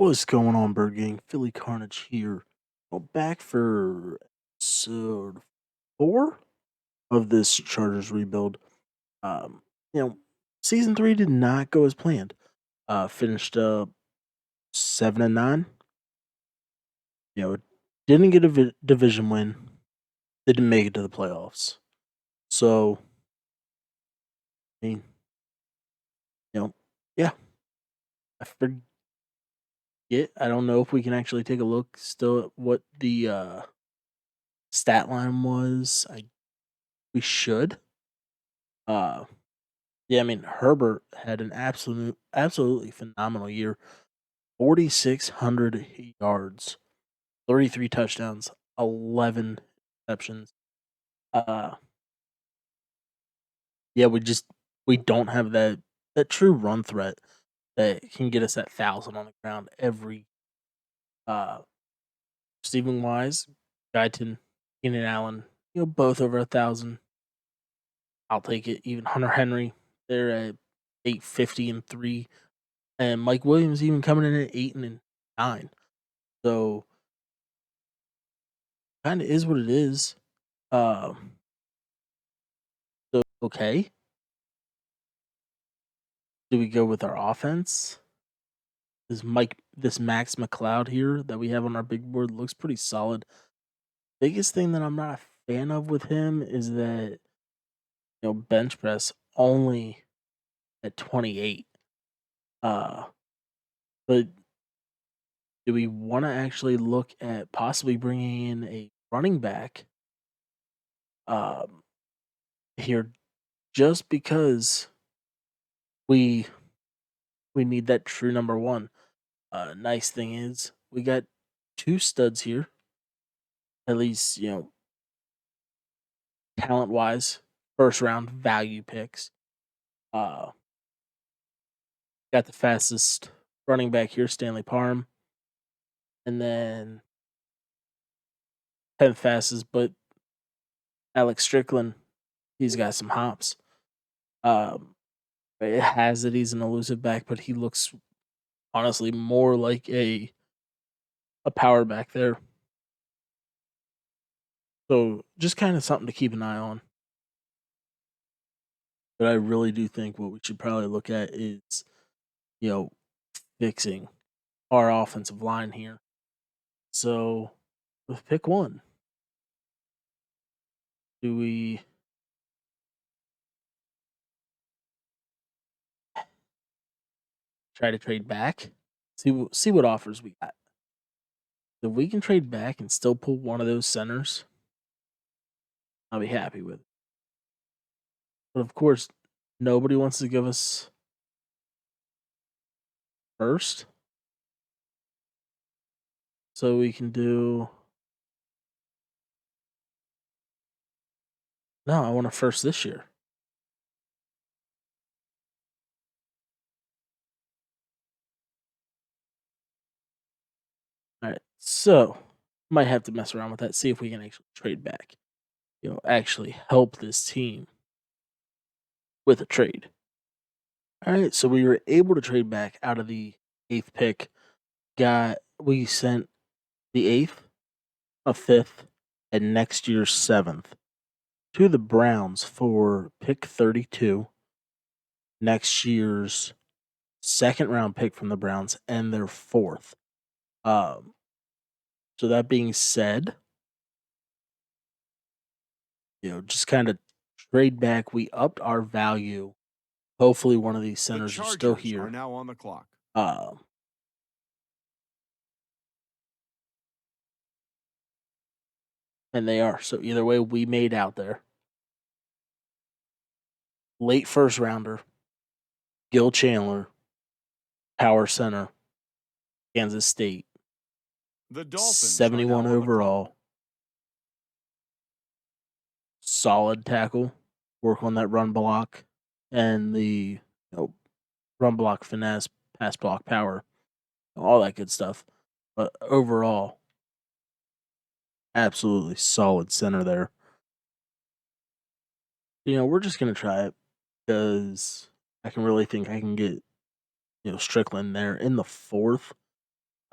What's going on, Bird Gang? Philly Carnage here. Well, back for episode 4 of this Chargers rebuild. Um, you know, season 3 did not go as planned. Finished up 7-9. You know, didn't get a division win. Didn't make it to the playoffs. So, I mean, yeah, I forget. I don't know if we can actually take a look still at what the stat line was. We should. Uh, Yeah, I mean Herbert had an absolutely phenomenal year. 4,600 yards, 33 touchdowns, 11 receptions. Uh yeah, we don't have that true run threat that can get us that 1,000 on the ground every uh receiving wise. Guyton, Keenan Allen, both over 1,000. I'll take it. Even Hunter Henry, they're at 850 and 3. And Mike Williams even coming in at 8 and 9. So kind of is what it is. Um, so okay, do we go with our offense? This Max McLeod here that we have on our big board looks pretty solid. Biggest thing that I'm not a fan of with him is that bench press only at 28. Uh, but do we want to actually look at possibly bringing in a running back? Um, here just because we we need that true number one. Nice thing is we got two studs here, at least talent wise, first round value picks. Uh, got the fastest running back here, Stanley Parham, and then 10th fastest, but Alex Strickland, he's got some hops. Um, it has that he's an elusive back, but he looks honestly more like a power back there. So just kind of something to keep an eye on. But I really do think what we should probably look at is, you know, fixing our offensive line here. So with pick one, do we try to trade back? See what offers we got. If we can trade back and still pull one of those centers, I'll be happy with it. But of course, nobody wants to give us first. So we can do no, I want a first this year. All right. So might have to mess around with that, see if we can actually trade back. Actually help this team with a trade. All right, so we were able to trade back out of the 8th pick. We sent the 8th, a 5th, and next year's 7th to the Browns for pick 32. Next year's second round pick from the Browns and their 4th. Um, so that being said, just kind of trade back. We upped our value. Hopefully, one of these centers are still here. Are now on the clock. Um, and they are. So either way, we made out there. Late first rounder, Gil Chandler, power center, Kansas State. The Dolphins 71 overall. Solid tackle. Work on that run block and the run block finesse, pass block power, all that good stuff. But overall, absolutely solid center there. We're just gonna try it because I can really think I can get Strickland there in the 4th.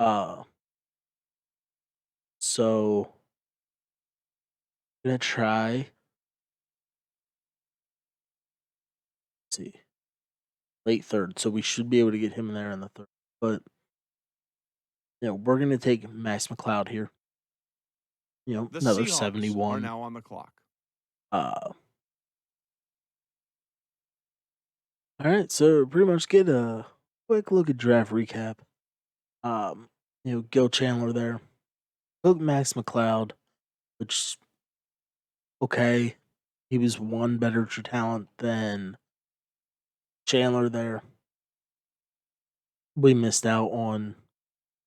Uh, so gonna try. See, late third, so we should be able to get him in there in the third. But we're gonna take Max McCloud here. The Another Seahawks are 71. now on the clock. Uh, all right, so pretty much get a quick look at draft recap. Um, Gil Chandler there, took Max McCloud, which okay, he was one better talent than Chandler there. We missed out on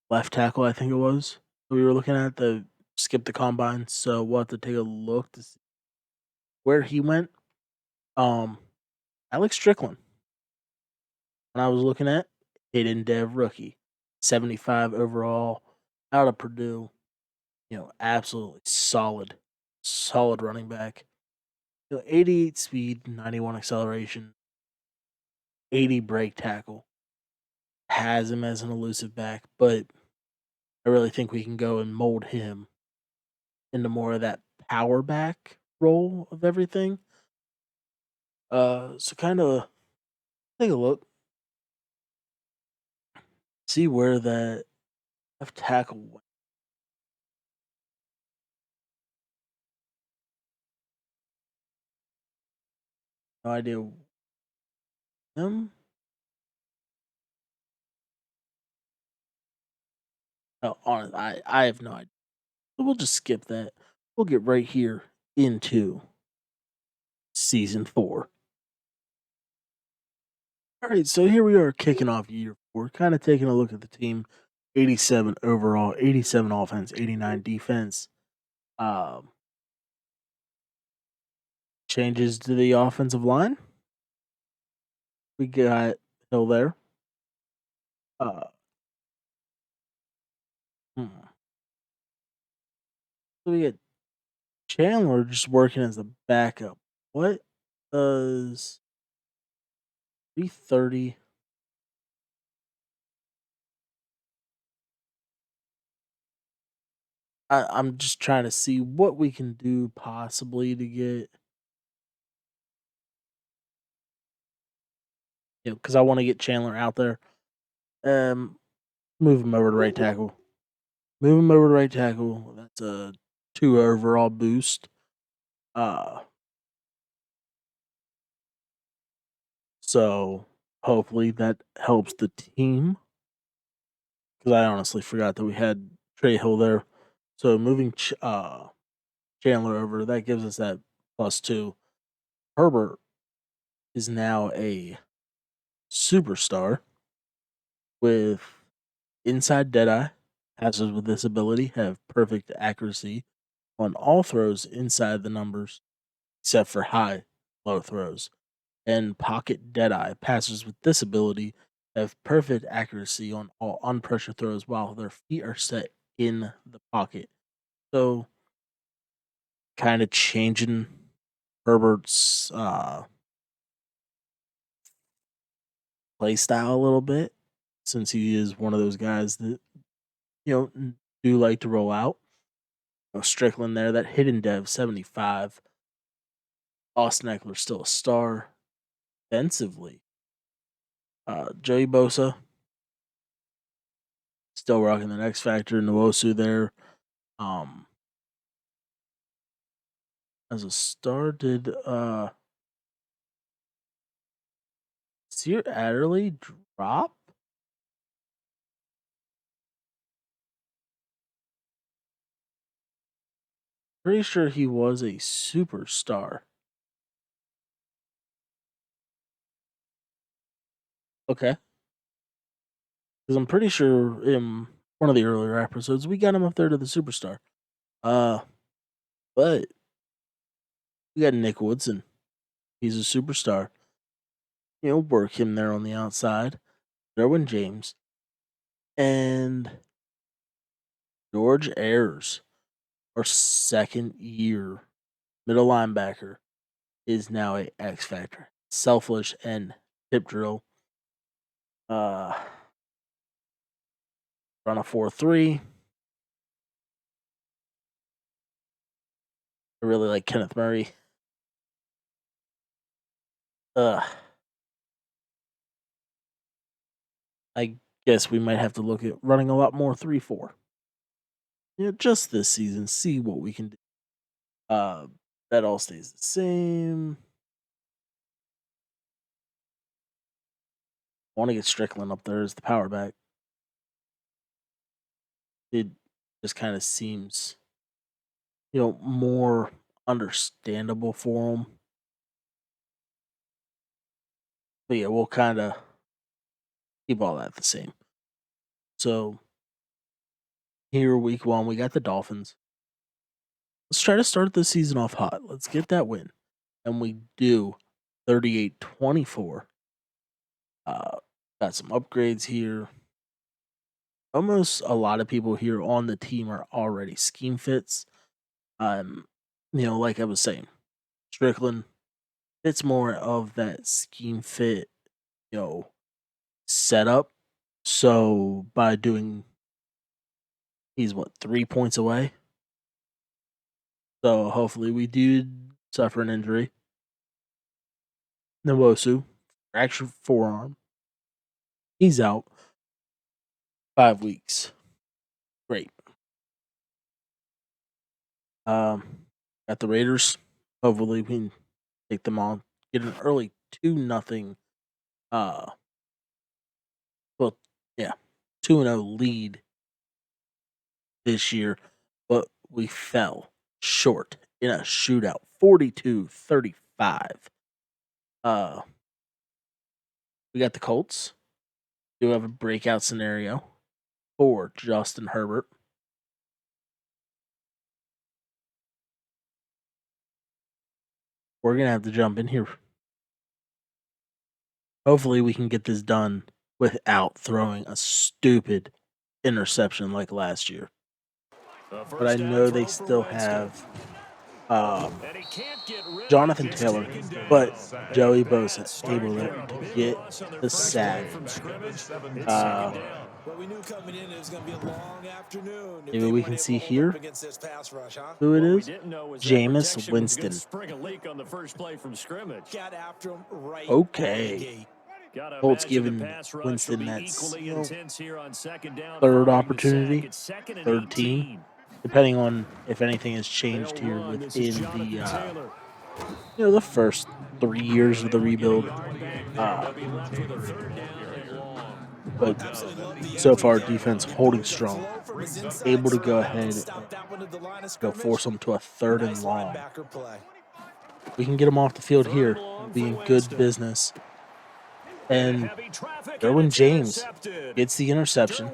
left tackle, I think it was. We were looking at the skip the combine, so we'll have to take a look to see where he went. Um, Alex Strickland, when I was looking at hidden dev rookie, 75 overall, out of Purdue. Absolutely solid running back. 88 speed, 91 acceleration, 80 break tackle. Has him as an elusive back, but I really think we can go and mold him into more of that power back role of everything. So kind of take a look, see where that left tackle went. No idea him. No, honest, I have no idea. So we'll just skip that. We'll get right here into season 4. All right, so here we are kicking off year 4, kind of taking a look at the team. 87 overall, 87 offense, 89 defense. Um, Changes to the offensive line. We got Hill there. Uh, hmm. So we get Chandler just working as a backup. What does 330? I'm just trying to see what we can do possibly to get, because I want to get Chandler out there. Um, Move him over to right tackle. Move him over to right tackle. That's a 2 overall boost. Uh, so hopefully that helps the team, because I honestly forgot that we had Trey Hill there. So moving Chandler over, that gives us that +2. Herbert is now a superstar with inside deadeye. Passes with this ability have perfect accuracy on all throws inside the numbers, except for high, low throws. And pocket deadeye passers with this ability have perfect accuracy on all unpressured throws while their feet are set in the pocket. So, kind of changing Herbert's play style a little bit, since he is one of those guys that do like to roll out. Strickland there, that hidden dev 75. Austin Eckler still a star defensively. Joey Bosa still rocking the X Factor. Nwosu there. Um, as a star, did Sear Adderley drop? Pretty sure he was a superstar. Okay. Because I'm pretty sure in one of the earlier episodes we got him up there to the superstar. Uh, but we got Nick Woodson. He's a superstar. Work him there on the outside. Derwin James and George Ayers, our second year middle linebacker, is now a X Factor. Selfish and tip drill. Uh, Run a 4-3. I really like Kenneth Murray. I guess we might have to look at running a lot more 3-4. Just this season, see what we can do. That all stays the same. I want to get Strickland up there as the power back. It just kind of seems, more understandable for him. But yeah, we'll kind of keep all that the same. So here, week 1, we got the Dolphins. Let's try to start the season off hot. Let's get that win. And we do 38-24. Got some upgrades here. Almost a lot of people here on the team are already scheme fits. Like I was saying, Strickland fits more of that scheme fit, setup. So by doing, he's 3 points away. So hopefully we do suffer an injury. Nwosu, fractured forearm. He's out 5 weeks. Great. At the Raiders, hopefully we can take them on. Get an early 2-0. 2-0 lead this year, but we fell short in a shootout, 42-35. We got the Colts. Do have a breakout scenario for Justin Herbert. We're going to have to jump in here. Hopefully we can get this done without throwing a stupid interception like last year. But I know they still have Jonathan Taylor, but Joey Bosa able to get the sack. Maybe we can see here who it is. Jameis Winston. Okay. Colts giving Winston that third opportunity, third team, depending on if anything has changed here within the first 3 years of the rebuild. But so far, defense holding strong, able to go ahead and force them to a 3rd and long. We can get them off the field here, be in good business. And Derwin James gets the interception.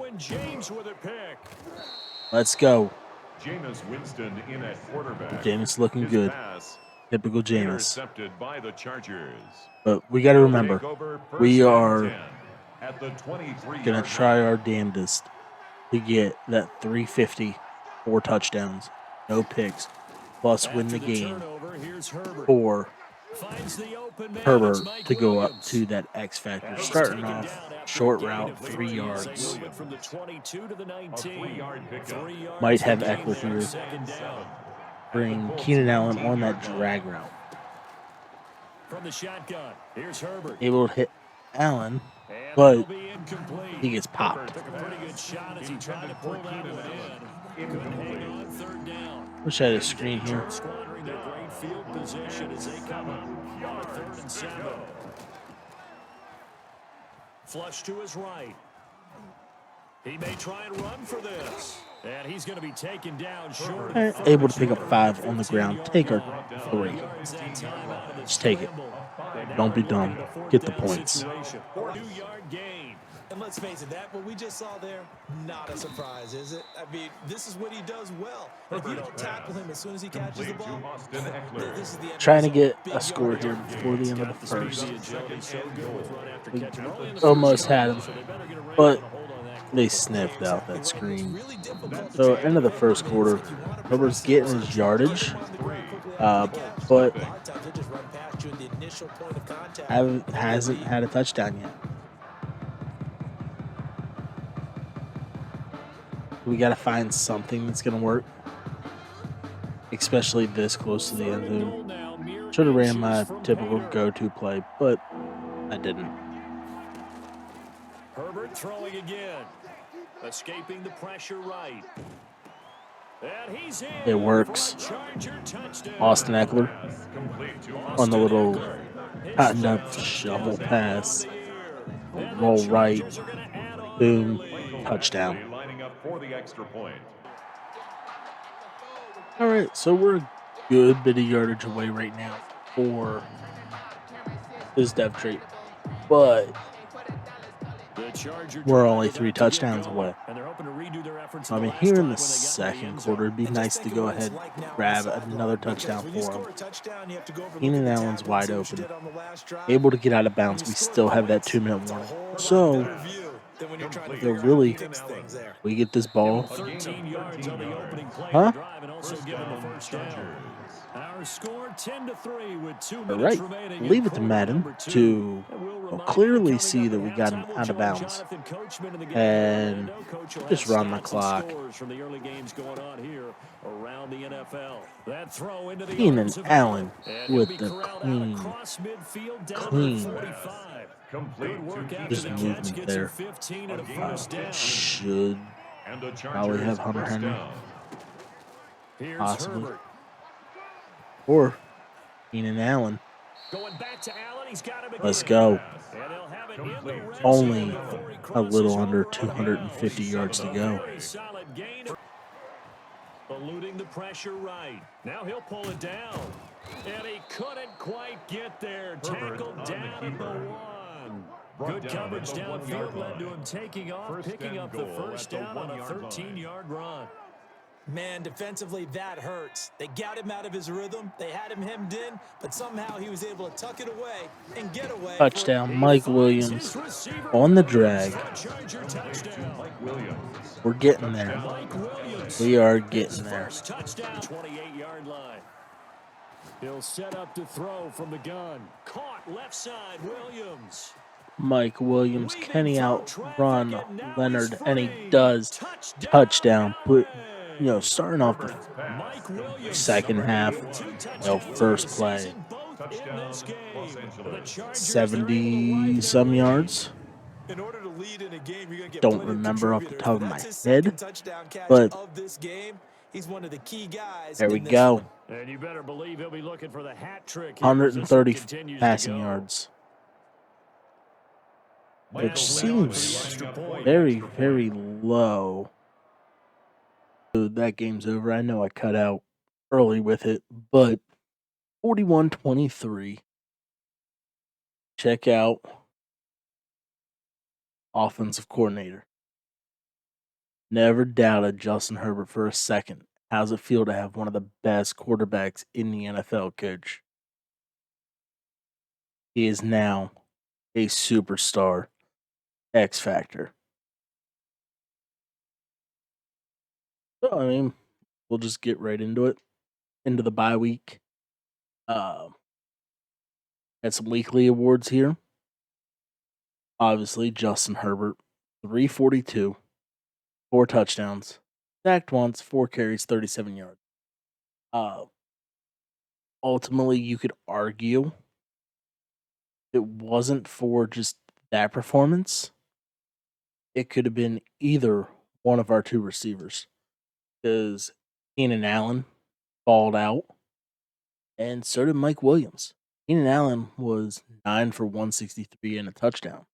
Let's go. Jameis Winston in at quarterback. Jameis looking good. Typical Jameis. Intercepted by the Chargers. But we got to remember, we are going to try our damnedest to get that 350, 4 touchdowns, no picks, plus win the game for Herbert to go up to that X factor. Starting off short route, 3 yards. Might have Eckler here. Bring Keenan Allen on that drag route. From the shotgun, here's Herbert. Able to hit Allen, but he gets popped. Wish I had a screen here. Flush to his right. He may try and run for this. And he's going to be taken down short. Able to pick up 5 on the ground. Take our 3. Just take it. Don't be dumb. Get the points. And let's face it, that what we just saw there, not a surprise, is it? I mean, this is what he does well. If you don't tackle him as soon as he catches the ball, this is the end. Trying to get a score here before the end of the first. We almost had him, but they sniffed out that screen. So end of the first quarter, Herbert's getting his yardage, but hasn't had a touchdown yet. We got to find something that's going to work, especially this close to the end Third and zone. goal now, mere Should have ran inches my from typical Pater. go-to play, but I didn't. Herbert throwing again. Escaping the pressure right. And he's It in for a works. Charger touchdown. Austin Eckler Pass complete to on the Austin little Eckler, his cottoned fifth up touchdown shovel now on pass, the year. And the roll right, Chargers are going to add on to their boom, lead. touchdown. lining up for the extra point. All right, so we're a good bit of yardage away right now for this dev trait, but The Charger we're drive only 3 about to get touchdowns going, away. and they're hoping to redo their efforts I of the mean, last here in the drive when they got into the second end quarter, zone. it'd be And just nice to think of go what it's ahead, like now on the grab sideline, another because touchdown when you for him. score a touchdown, you have to go over and look at Keenan the Allen's tackle and wide see what you open, did on the last drive. able to get out of When bounds. you We score still have that points, 2-minute it's a warning. whole lot So, better view than when you're trying to so figure out how to really, fix things there. we get this ball. 13 yards on the opening play of Huh? the drive and also given the first down. Our score 10-3 with 2 All minutes right, remaining in leave it to quarter Madden number 2. to And we'll remind you, clearly coming see up that at we got halftime, him we'll out of join bounds Jonathan Coachman in the game here in and Orlando. Coach will have just run the stats and clock. scores from the early games going on here around the NFL. That throw into the Keenan arms of Allen, Allen and he'll with be the corralled out clean, across midfield down to the clean 45. Complete Good work to after just the Keenan catch. movement Gets him there. 15 and a first down. Should and the probably Chargers have Hunter first Henry, down. Here's possibly, Herbert. or Keenan Allen. Going back to Allen, he's got him Let's again. go. And he'll have it in the red zone Only before he a crosses little under over out of 250 bounds. yards to A go. very solid gain. Eluding the pressure right. Now he'll pull it down. And he couldn't quite get there. Tackled down at the 1. Good coverage downfield led to him taking off, picking up the first down on a 13-yard run. Man, defensively, that hurts. They got him out of his rhythm. They had him hemmed in, but somehow he was able to tuck it away and get away. Touchdown, He Mike finds Williams his receiver on the Williams drag. for a Charger touchdown. Mike Williams. We're getting there. Mike Williams. We are His getting there. first touchdown. 28-yard line. He'll set up to throw from the gun. Caught left side, Williams. Mike Williams, Weaving can he through outrun traffic, and now Leonard? he's And he free. does. Touchdown. Put, Allen. starting off the Mike Williams. second half, 2 touchdowns first on the play, season, both in this game. The Chargers, 70 some yards. In order to lead in a game, you're going to get Don't plenty of remember off the contributors, top but of that's my his head, second touchdown catch but of this game. He's one of the key guys there we in this go. one. And you better believe he'll be looking for the hat trick here as this 130 one continues passing to go. yards, Now which play on for the seems extra point. very, very low. So that game's over. I know I cut out early with it, but 41-23. Check out offensive coordinator. Never doubted Justin Herbert for a second. How's it feel to have one of the best quarterbacks in the NFL, coach? He is now a superstar X Factor. So, I mean, we'll just get right into it. Into the bye week. Had some weekly awards here. Obviously, Justin Herbert, 342, 4 touchdowns, sacked once, 4 carries, 37 yards. Ultimately, you could argue it wasn't for just that performance. It could have been either one of our 2 receivers, because Keenan Allen balled out, and so did Mike Williams. Keenan Allen was 9 for 163 and a touchdown.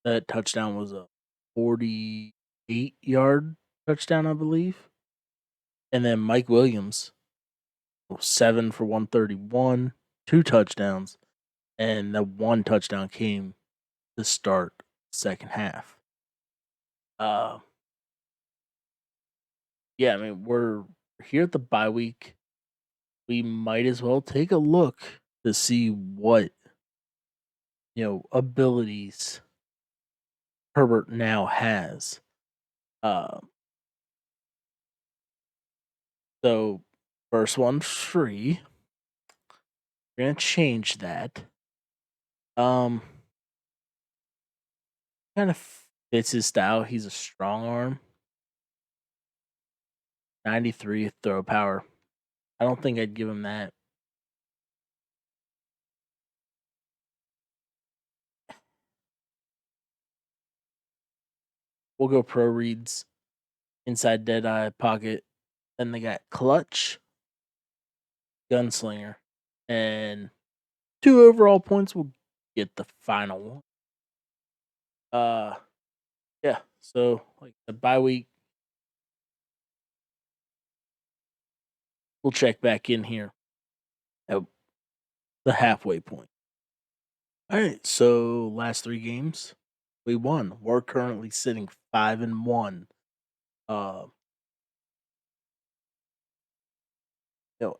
That touchdown was a 48-yard touchdown, I believe. And then Mike Williams, 7 for 131, 2 touchdowns, and the 1 touchdown came to start second half. Yeah, I mean, we're here at the bye week. We might as well take a look to see what, abilities Herbert now has. So first one free. We're gonna change that. Kind of fits his style. He's a strong arm. 93 throw power. I don't think I'd give him that. We'll go pro reads, inside dead eye pocket. Then they got clutch, gunslinger, and 2 overall points will get the final one. Yeah. So like the bye week, we'll check back in here at the halfway point. All right. So last 3 games, we won. We're currently sitting 5-1. Uh,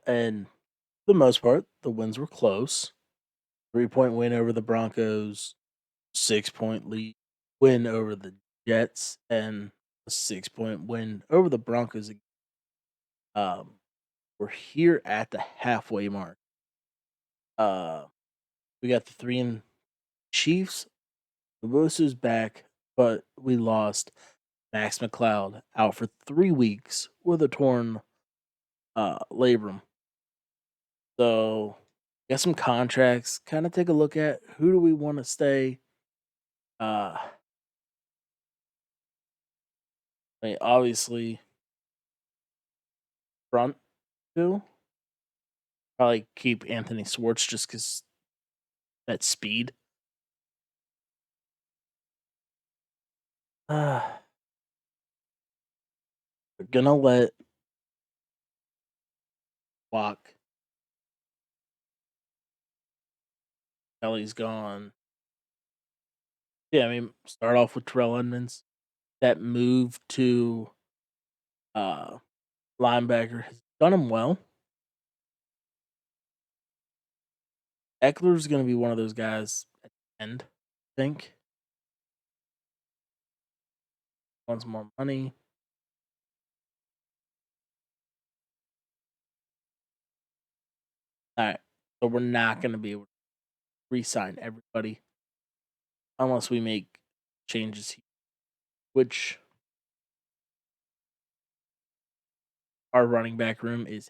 and for the most part, the wins were close. 3-point win over the Broncos, 6-point lead win over the Jets, and a 6-point win over the Broncos. Um, we're here at the halfway mark. We got the 3 and Chiefs. Bosa's back, but we lost Max McCloud out for 3 weeks with a torn labrum. So, got some contracts. Kind of take a look at who do we want to stay. I mean, obviously, front two. Probably keep Anthony Swartz just because that speed. We're gonna let walk. Kelly's gone. Yeah, I mean, start off with Terrell Edmonds. That move to uh, linebacker has done him well. Eckler's going to be one of those guys at the end, I think. Wants more money. All right. So we're not going to be able to re sign everybody unless we make changes here, which our running back room is.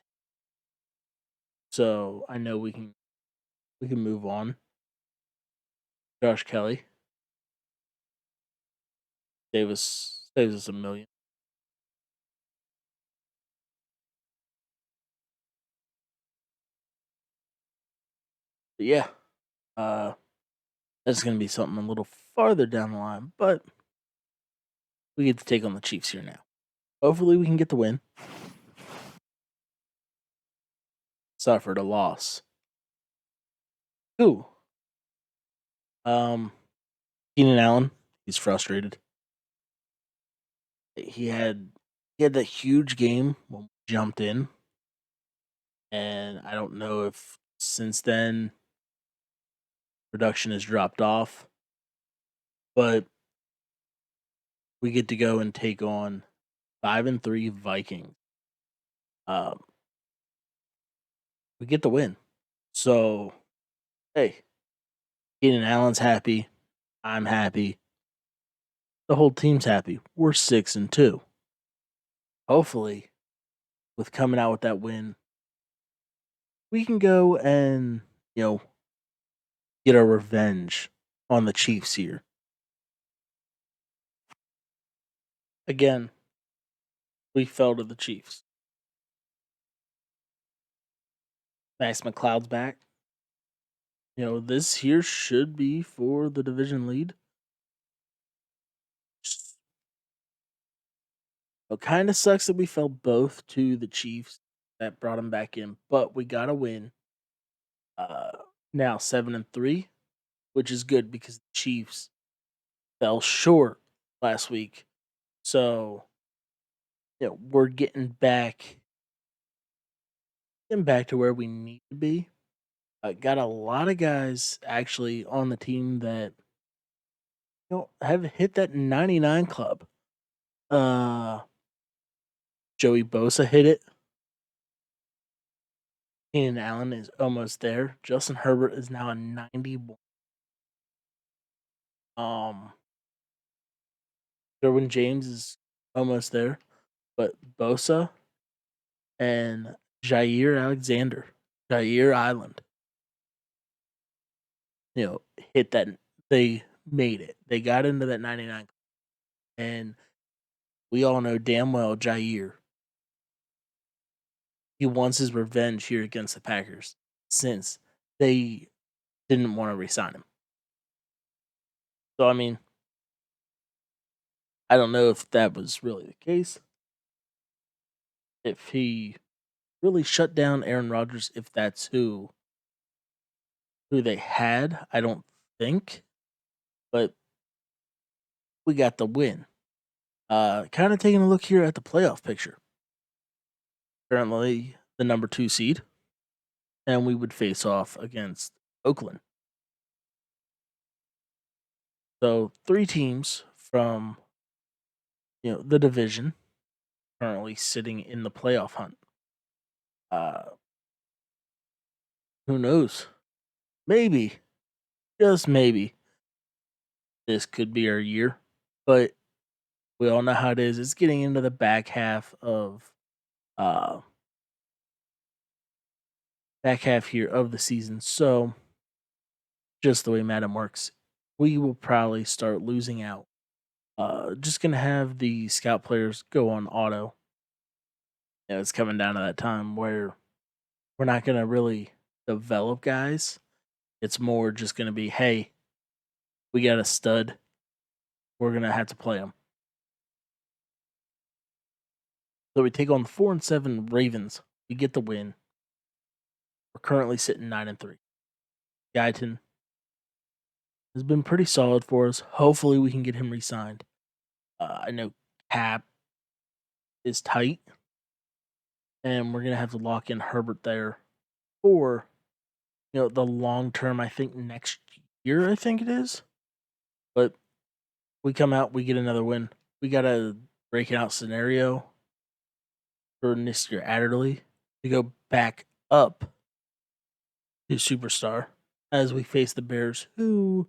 So I know we can move on. Josh Kelly saves us $1 million. But yeah, that's going to be something a little farther down the line, but we get to take on the Chiefs here now. Hopefully, we can get the win. Suffered a loss. Who? Keenan Allen. He's frustrated. He had that huge game when we jumped in, and I don't know if since then production has dropped off, but we get to go and take on 5-3 Vikings. We get the win. So, hey, Keenan Allen's happy. I'm happy. The whole team's happy. We're 6-2. Hopefully, with coming out with that win, we can go and, get our revenge on the Chiefs here. Again, we fell to the Chiefs. Max McCloud's back. This here should be for the division lead. It kind of sucks that we fell both to the Chiefs. That brought them back in, but we got to win. Now 7-3, which is good because the Chiefs fell short last week. So, we're getting back to where we need to be. Got a lot of guys actually on the team that have hit that 99 club. Joey Bosa hit it. Keenan Allen is almost there. Justin Herbert is now a 91. Derwin James is almost there, but Bosa and Jair Alexander, Jair Island, hit that. They made it. They got into that 99, and we all know damn well Jair. He wants his revenge here against the Packers since they didn't want to resign him. So I mean, I don't know if that was really the case. If he really shut down Aaron Rodgers, if that's who they had, I don't think. But we got the win. Kind of taking a look here at the playoff picture. Currently the number 2 seed, and we would face off against Oakland. So 3 teams from the division currently sitting in the playoff hunt. Who knows? Maybe, just maybe, this could be our year. But we all know how it is. It's getting into the back half uh here of the season. So just the way Madden works, we will probably start losing out. Just gonna have the scout players go on auto. It's coming down to that time where we're not gonna really develop guys. It's more just gonna be, hey, we got a stud. We're gonna have to play him. So we take on the 4-7 Ravens. We get the win. We're currently sitting 9-3. Guyton has been pretty solid for us. Hopefully, we can get him re-signed. I know cap is tight, and we're gonna have to lock in Herbert there for the long term. I think next year, I think it is. But we come out, we get another win. We got a breakout scenario for Mr. Adderley to go back up to superstar as we face the Bears, who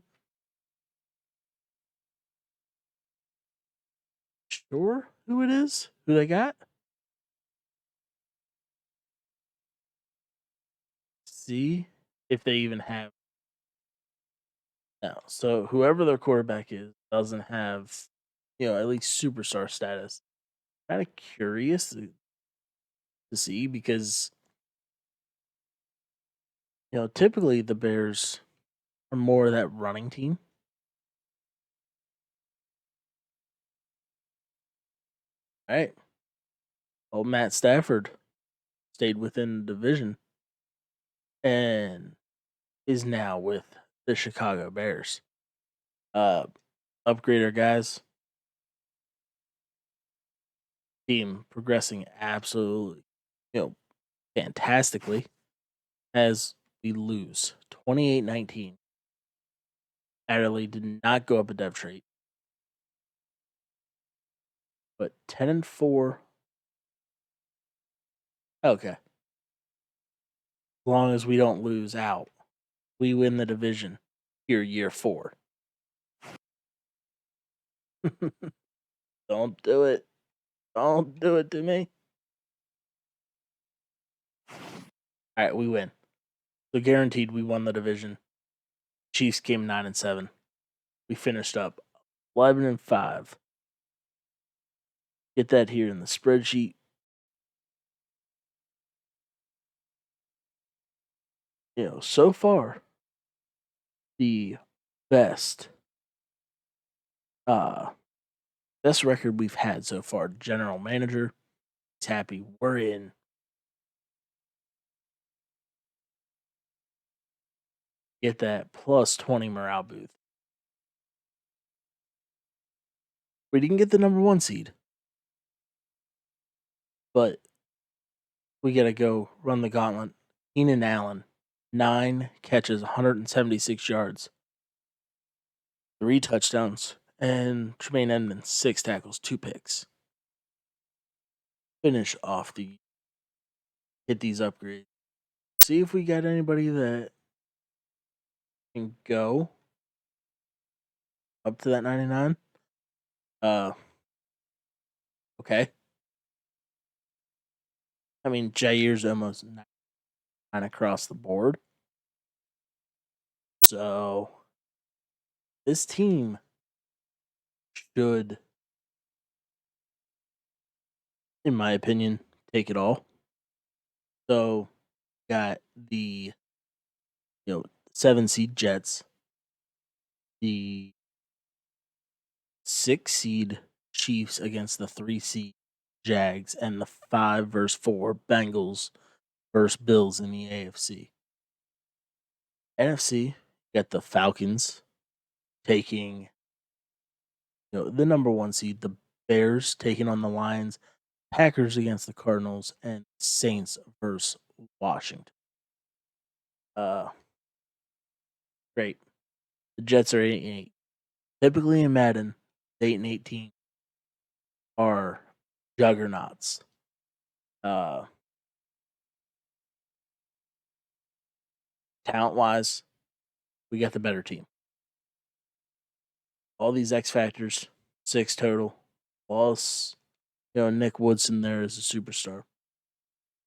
sure who it is, who they got. See if they even have now. So whoever their quarterback is doesn't have, at least superstar status. Kind of curious to see because typically the Bears are more of that running team. All right. Old Matt Stafford stayed within the division and is now with the Chicago Bears. Upgrade our guys. Team progressing absolutely, fantastically as we lose 28-19. Adderley did not go up a depth trait, but 10-4. Okay. As long as we don't lose out, we win the division here year 4. Don't do it. Don't do it to me. All right, we win. So guaranteed we won the division. Chiefs came 9-7. We finished up 11-5. Get that here in the spreadsheet. So far, the best record we've had so far. General manager, he's happy. We're in. Get that plus 20 morale booth. We didn't get the number 1 seed, but we got to go run the gauntlet. Keenan Allen, 9 catches, 176 yards, 3 touchdowns, and Tremaine Edmonds, 6 tackles, 2 picks. Finish off hit these upgrades. See if we got anybody that can go up to that 99. Okay. I mean, Jair's almost 9 across the board. So this team should, in my opinion, take it all. So got the 7 seed Jets, the 6 seed Chiefs against the 3 seed Jags, and the 5 versus 4 Bengals versus Bills in the AFC. NFC got the Falcons taking the number 1 seed, the Bears taking on the Lions, Packers against the Cardinals, and Saints versus Washington. Great. The Jets are 8-8. Typically in Madden, 8-18 are juggernauts. Talent-wise, we got the better team. All these X factors, 6 total, plus Nick Woodson there is a superstar.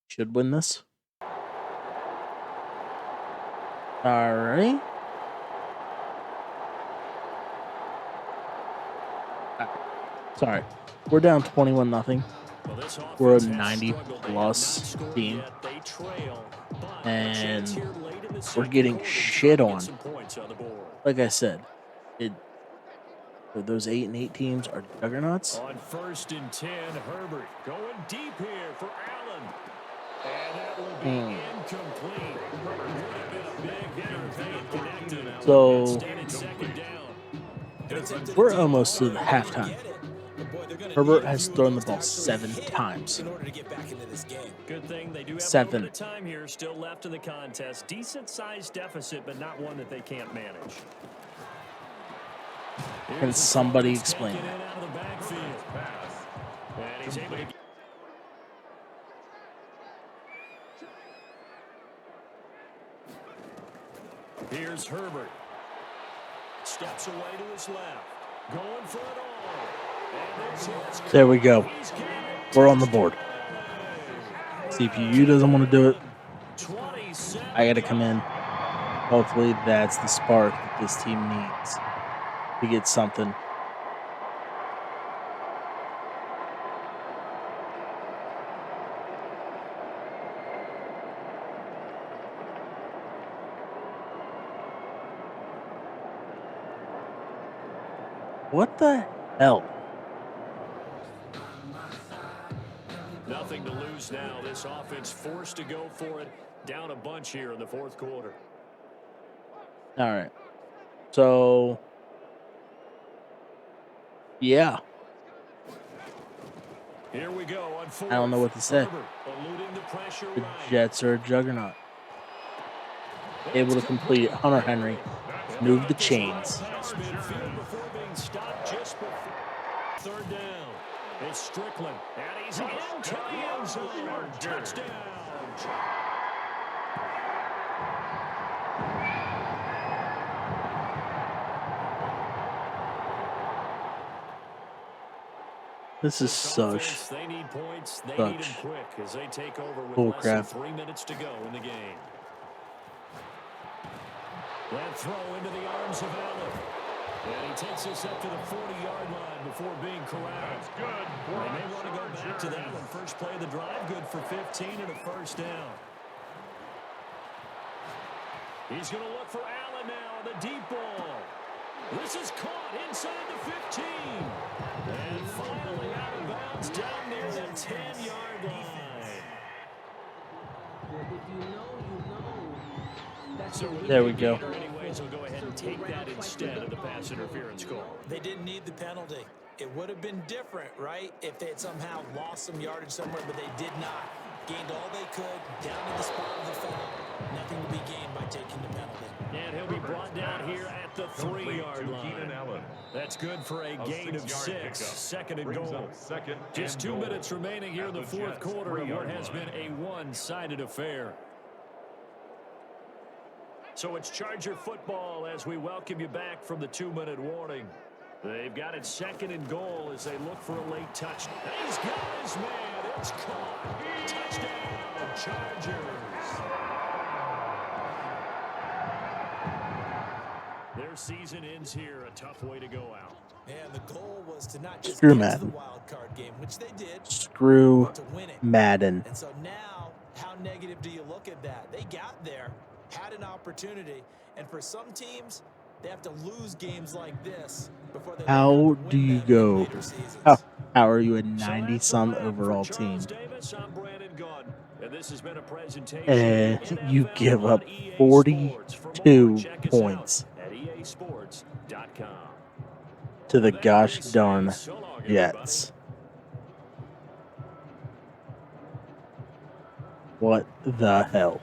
Should win this. All right. Sorry, we're down 21-0. We're a 90-plus team, and we're getting shit on. Like I said, those 8-8 teams are juggernauts. On 1st and 10, Herbert going deep here for Allen. And that will be incomplete. Herbert would have been a big hitter if they had connected. So Second down. we're almost to the halftime. Herbert has thrown the ball 7 times. Good thing they do have 7. a little bit of time here still left in the contest. Decent sized deficit, but not one that they can't manage. Can somebody explain that? Here's Herbert. Steps away to his left. Going for it all. There we go. We're on the board. CPU doesn't want to do it. I got to come in. Hopefully that's the spark that this team needs to get something. What the hell? Nothing to lose now. This offense forced to go for it. Down a bunch here in the 4th quarter. All right. So, yeah. Here we go on 4th. I don't know what to say. The Jets are a juggernaut. Able to complete it. Hunter Henry. Move the chains. Third down. It's Strickland. And he's into the end zone. Touchdown. This is such bull crap. 3 minutes to go in the game. That throw into the arms of Allen. And he takes us up to the 40-yard line before being corralled. That's good. They may want to go back to that one. First play of the drive, good for 15 and a first down. He's going to look for Allen now on the deep ball. This is caught inside the 15. And finally out of bounds down near the 10-yard line. There we go. Anyways, we'll go ahead and take that instead of the pass interference call. They didn't need the penalty. It would have been different, right, if they had somehow lost some yardage somewhere, but they did not. Gained all they could down to the spot of the foul. Nothing to be gained by taking the penalty. And he'll be brought down here at the 3-yard line. That's good for a gain of 6. Second and goal. Just 2 minutes remaining here in the 4th quarter of what has been a one-sided affair. So it's Charger football as we welcome you back from the 2-minute warning. They've got it 2nd and goal as they look for a late touch. He's got his man. It's caught. Touchdown, Chargers. Their season ends here. A tough way to go out. And the goal was to not just Screw get to the Madden. wild card game, which they did, Screw but to win it. Madden. And so now, how negative do you look at that? They got there, had an opportunity, and for some teams, they have to lose games like this before they learn how How to do win you them in go? later seasons. How are you a So 90 that's a some wrap for overall Charles team? Davis. I'm Brandon Gordon. And this has been a presentation of the And you NFL give on up EA Sports. For more, 42 check us out points at easports.com. to the With that, gosh we say darn so long, everybody. Jets. What the hell?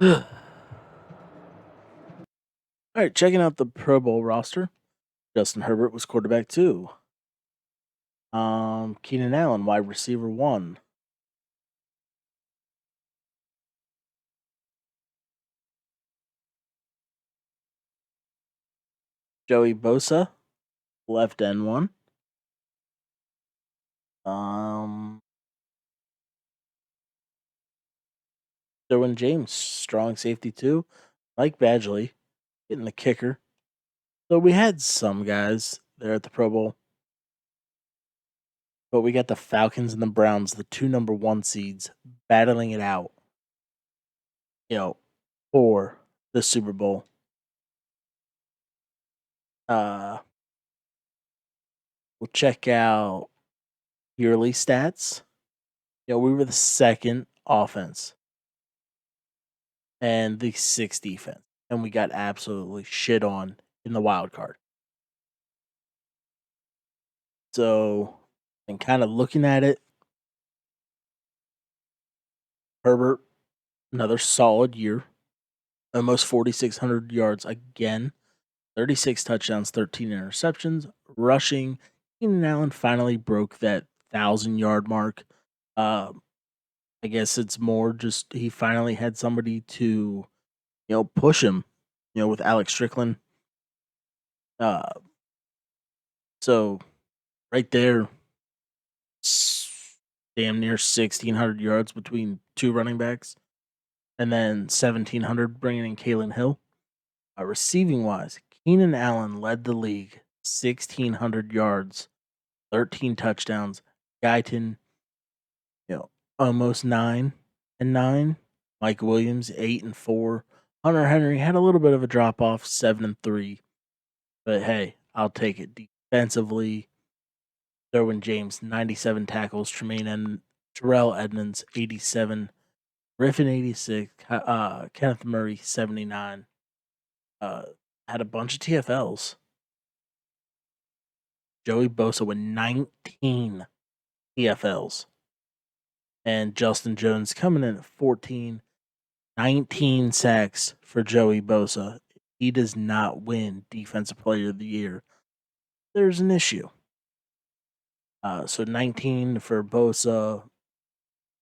All right, checking out the Pro Bowl roster. Justin Herbert was quarterback 2. Keenan Allen, wide receiver 1. Joey Bosa, left end 1. Derwin James, strong safety 2. Mike Badgley, getting the kicker. So we had some guys there at the Pro Bowl. But we got the Falcons and the Browns, the 2 number 1 seeds, battling it out, for the Super Bowl. We'll check out yearly stats. We were the second offense and the 6th defense, and we got absolutely shit on in the wild card. So, and kind of looking at it, Herbert, another solid year, almost 4,600 yards again, 36 touchdowns, 13 interceptions, rushing. Keenan Allen finally broke that 1,000-yard mark. I guess it's more just he finally had somebody to, push him, with Alex Strickland. Uh, so right there, damn near 1,600 yards between 2 running backs, and then 1,700 bringing in Kalen Hill. Receiving wise, Keenan Allen led the league, 1,600 yards, 13 touchdowns. Guyton, almost 9-9. Mike Williams, 8-4. Hunter Henry had a little bit of a drop off, 7-3. But hey, I'll take it. Defensively, Derwin James, 97 tackles. Terrell Edmonds, 87. Griffin, 86. Kenneth Murray, 79. Had a bunch of TFLs. Joey Bosa with 19 TFLs. And Justin Jones coming in at 14. 19 sacks for Joey Bosa. He does not win Defensive Player of the Year. There's an issue. So 19 for Bosa,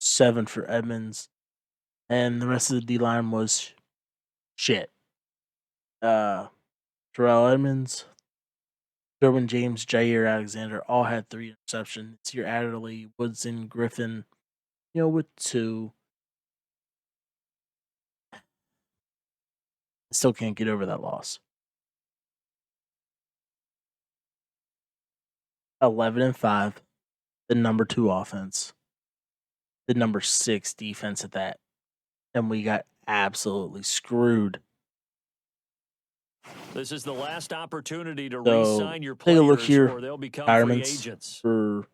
7 for Edmonds, and the rest of the D line was shit. Terrell Edmonds, Derwin James, Jair Alexander all had 3 interceptions. Your Adderley, Woodson, Griffin, with 2. Still can't get over that loss. 11-5, the number 2 offense, the number 6 defense at that, and we got absolutely screwed. This is the last opportunity to So re-sign your take a look players here. or they'll become free Retirements agents. for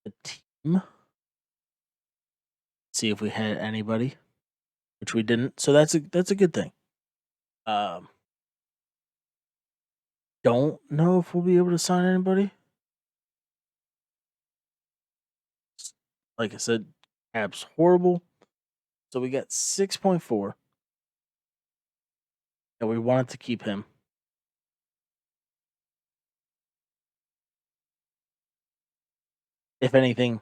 the team. See if we had anybody, which we didn't. So that's a good thing. Don't know if we'll be able to sign anybody. Like I said, cap's horrible. So we got 6.4. And we wanted to keep him. If anything,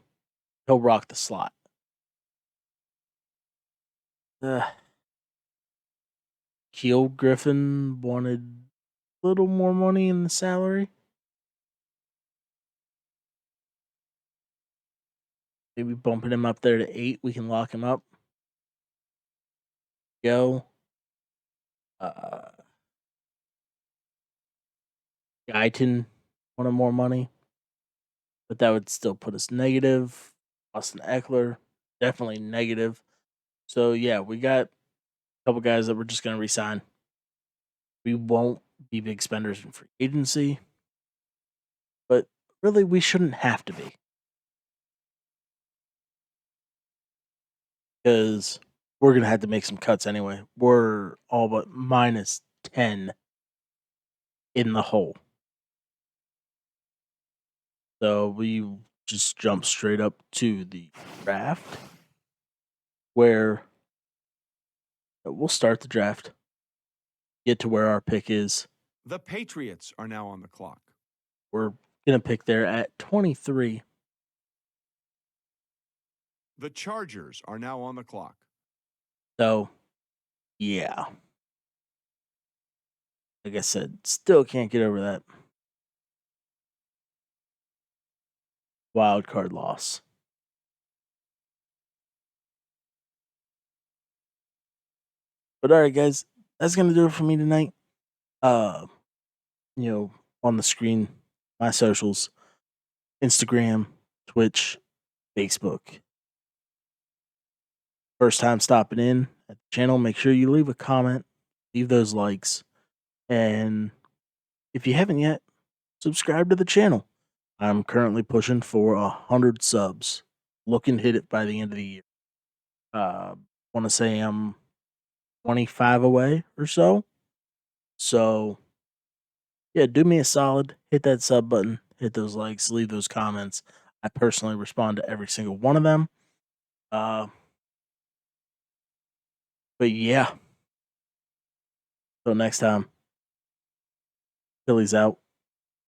he'll rock the slot. Keel Griffin wanted little more money in the salary. Maybe bumping him up there to 8, we can lock him up. Go. Uh, Guyton wanted more money, but that would still put us negative. Austin Eckler, definitely negative. So yeah, we got a couple guys that we're just gonna resign. We won't be big spenders in free agency, but really we shouldn't have to be because we're gonna have to make some cuts anyway. We're all but minus 10 in the hole. So we just jump straight up to the draft where we'll start the draft, get to where our pick is. The Patriots are now on the clock. We're going to pick there at 23. The Chargers are now on the clock. So, yeah. Like I said, still can't get over that wild card loss. But all right, guys, that's going to do it for me tonight. You know, on the screen, my socials, Instagram, Twitch, Facebook. First time stopping in at the channel, make sure you leave a comment, leave those likes, and if you haven't yet, subscribe to the channel. I'm currently pushing for 100 subs. Looking to hit it by the end of the year. Want to say I'm 25 away or so. So, yeah, do me a solid. Hit that sub button, hit those likes, leave those comments. I personally respond to every single one of them. Uh, but yeah, till next time, Philly's out.